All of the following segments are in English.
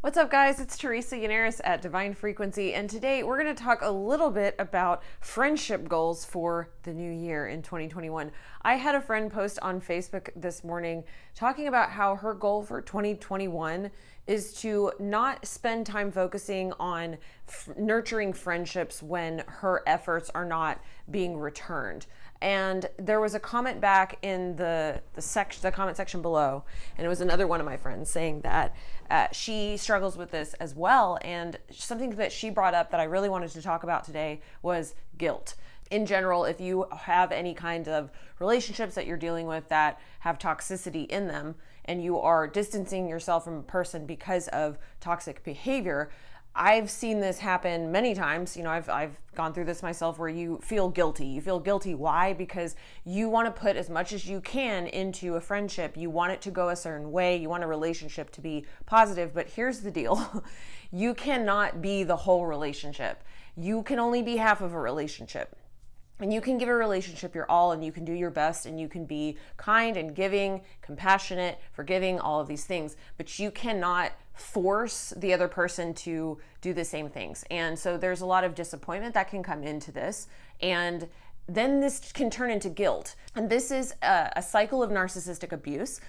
What's up, guys? It's Teresa Yanaros at Divine Frequency, and today we're going to talk a little bit about friendship goals for the new year in 2021. I had a friend post on Facebook this morning talking about how her goal for 2021 is to not spend time focusing on nurturing friendships when her efforts are not being returned. And there was a comment back in the comment section below, and it was another one of my friends saying that she struggles with this as well. And something that she brought up that I really wanted to talk about today was guilt. In general, if you have any kind of relationships that you're dealing with that have toxicity in them, and you are distancing yourself from a person because of toxic behavior, I've seen this happen many times. You know, I've gone through this myself, where you feel guilty. You feel guilty. Why? Because you want to put as much as you can into a friendship. You want it to go a certain way. You want a relationship to be positive. But here's the deal. You cannot be the whole relationship. You can only be half of a relationship. And you can give a relationship your all, and you can do your best, and you can be kind and giving, compassionate, forgiving, all of these things, but you cannot force the other person to do the same things. And so there's a lot of disappointment that can come into this, and then this can turn into guilt. And this is a cycle of narcissistic abuse.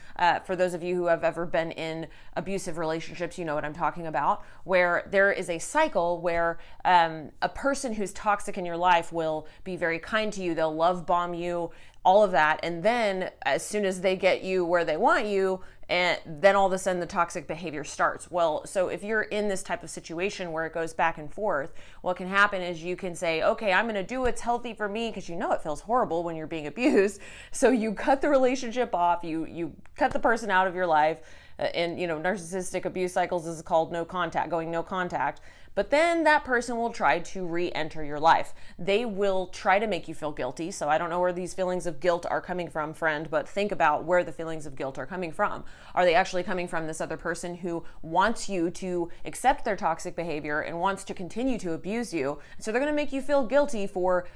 For those of you who have ever been in abusive relationships, you know what I'm talking about, where there is a cycle where a person who's toxic in your life will be very kind to you, they'll love bomb you, all of that. And then as soon as they get you where they want you, and then all of a sudden the toxic behavior starts. Well, so if you're in this type of situation where it goes back and forth, what can happen is you can say, okay, I'm going to do what's healthy for me, because you know it feels horrible when you're being abused. So you cut the relationship off, you cut the person out of your life. And narcissistic abuse cycles is called no contact, going no contact. But then that person will try to re-enter your life. They will try to make you feel guilty. So I don't know where these feelings of guilt are coming from, friend, but think about where the feelings of guilt are coming from. Are they actually coming from this other person who wants you to accept their toxic behavior and wants to continue to abuse you? So they're going to make you feel guilty for,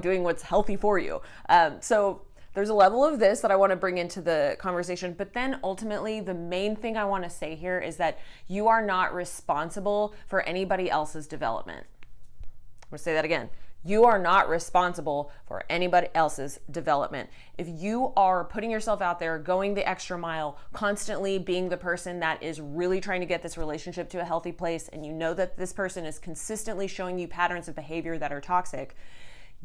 doing what's healthy for you. So there's a level of this that I want to bring into the conversation, but then ultimately the main thing I want to say here is that you are not responsible for anybody else's development. I'm going to say that again. You are not responsible for anybody else's development. If you are putting yourself out there, going the extra mile, constantly being the person that is really trying to get this relationship to a healthy place, and you know that this person is consistently showing you patterns of behavior that are toxic,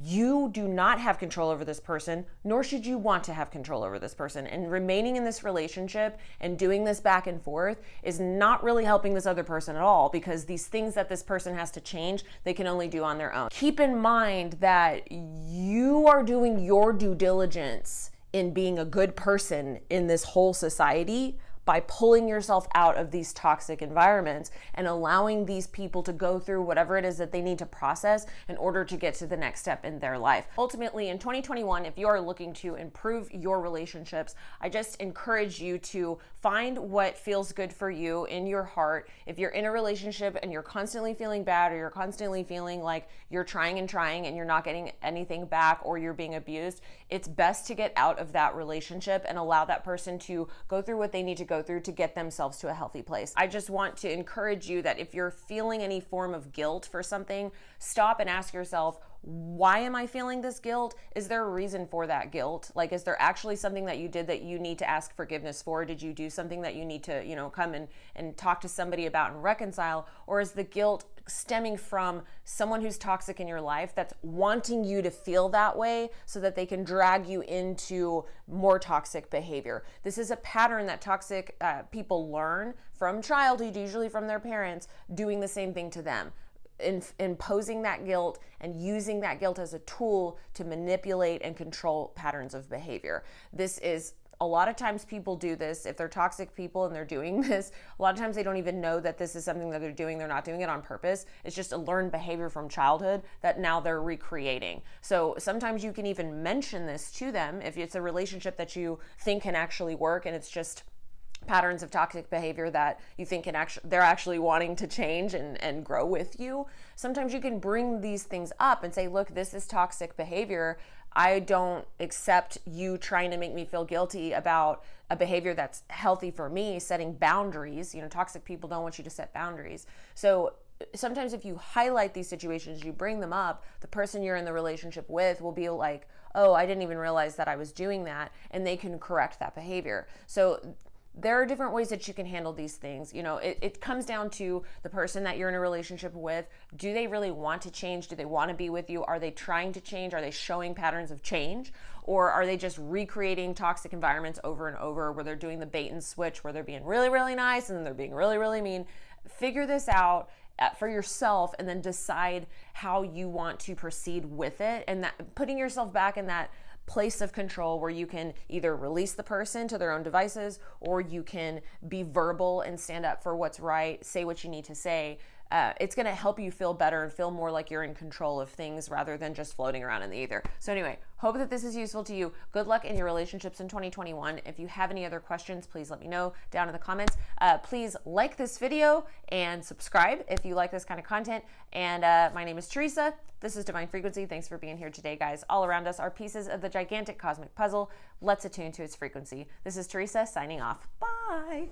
you do not have control over this person, nor should you want to have control over this person. And remaining in this relationship and doing this back and forth is not really helping this other person at all, because these things that this person has to change, they can only do on their own. Keep in mind that you are doing your due diligence in being a good person in this whole society by pulling yourself out of these toxic environments and allowing these people to go through whatever it is that they need to process in order to get to the next step in their life. Ultimately, in 2021, if you are looking to improve your relationships, I just encourage you to find what feels good for you in your heart. If you're in a relationship and you're constantly feeling bad, or you're constantly feeling like you're trying and you're not getting anything back, or you're being abused, it's best to get out of that relationship and allow that person to go through what they need to go through to get themselves to a healthy place. I just want to encourage you that if you're feeling any form of guilt for something, stop and ask yourself, why am I feeling this guilt? Is there a reason for that guilt? Like, is there actually something that you did that you need to ask forgiveness for? Did you do something that you need to, come and talk to somebody about and reconcile? Or is the guilt stemming from someone who's toxic in your life that's wanting you to feel that way so that they can drag you into more toxic behavior? This is a pattern that toxic people learn from childhood, usually from their parents, doing the same thing to them. Imposing that guilt and using that guilt as a tool to manipulate and control patterns of behavior. This is, a lot of times people do this. If they're toxic people and they're doing this, a lot of times they don't even know that this is something that they're doing. They're not doing it on purpose. It's just a learned behavior from childhood that now they're recreating. So sometimes you can even mention this to them if it's a relationship that you think can actually work, and it's just patterns of toxic behavior that you think they're actually wanting to change and grow with you. Sometimes you can bring these things up and say, look, this is toxic behavior. I don't accept you trying to make me feel guilty about a behavior that's healthy for me, setting boundaries. Toxic people don't want you to set boundaries. So sometimes if you highlight these situations, you bring them up, the person you're in the relationship with will be like, oh, I didn't even realize that I was doing that, and they can correct that behavior. So there are different ways that you can handle these things. It comes down to the person that you're in a relationship with. Do they really want to change? Do they want to be with you? Are they trying to change? Are they showing patterns of change? Or are they just recreating toxic environments over and over, where they're doing the bait and switch, where they're being really, really nice and then they're being really, really mean? Figure this out for yourself, and then decide how you want to proceed with it, and that putting yourself back in that place of control where you can either release the person to their own devices, or you can be verbal and stand up for what's right, say what you need to say. It's going to help you feel better and feel more like you're in control of things rather than just floating around in the ether. So anyway, hope that this is useful to you. Good luck in your relationships in 2021. If you have any other questions, please let me know down in the comments. Please like this video and subscribe if you like this kind of content. And my name is Teresa. This is Divine Frequency. Thanks for being here today, guys. All around us are pieces of the gigantic cosmic puzzle. Let's attune to its frequency. This is Teresa signing off. Bye.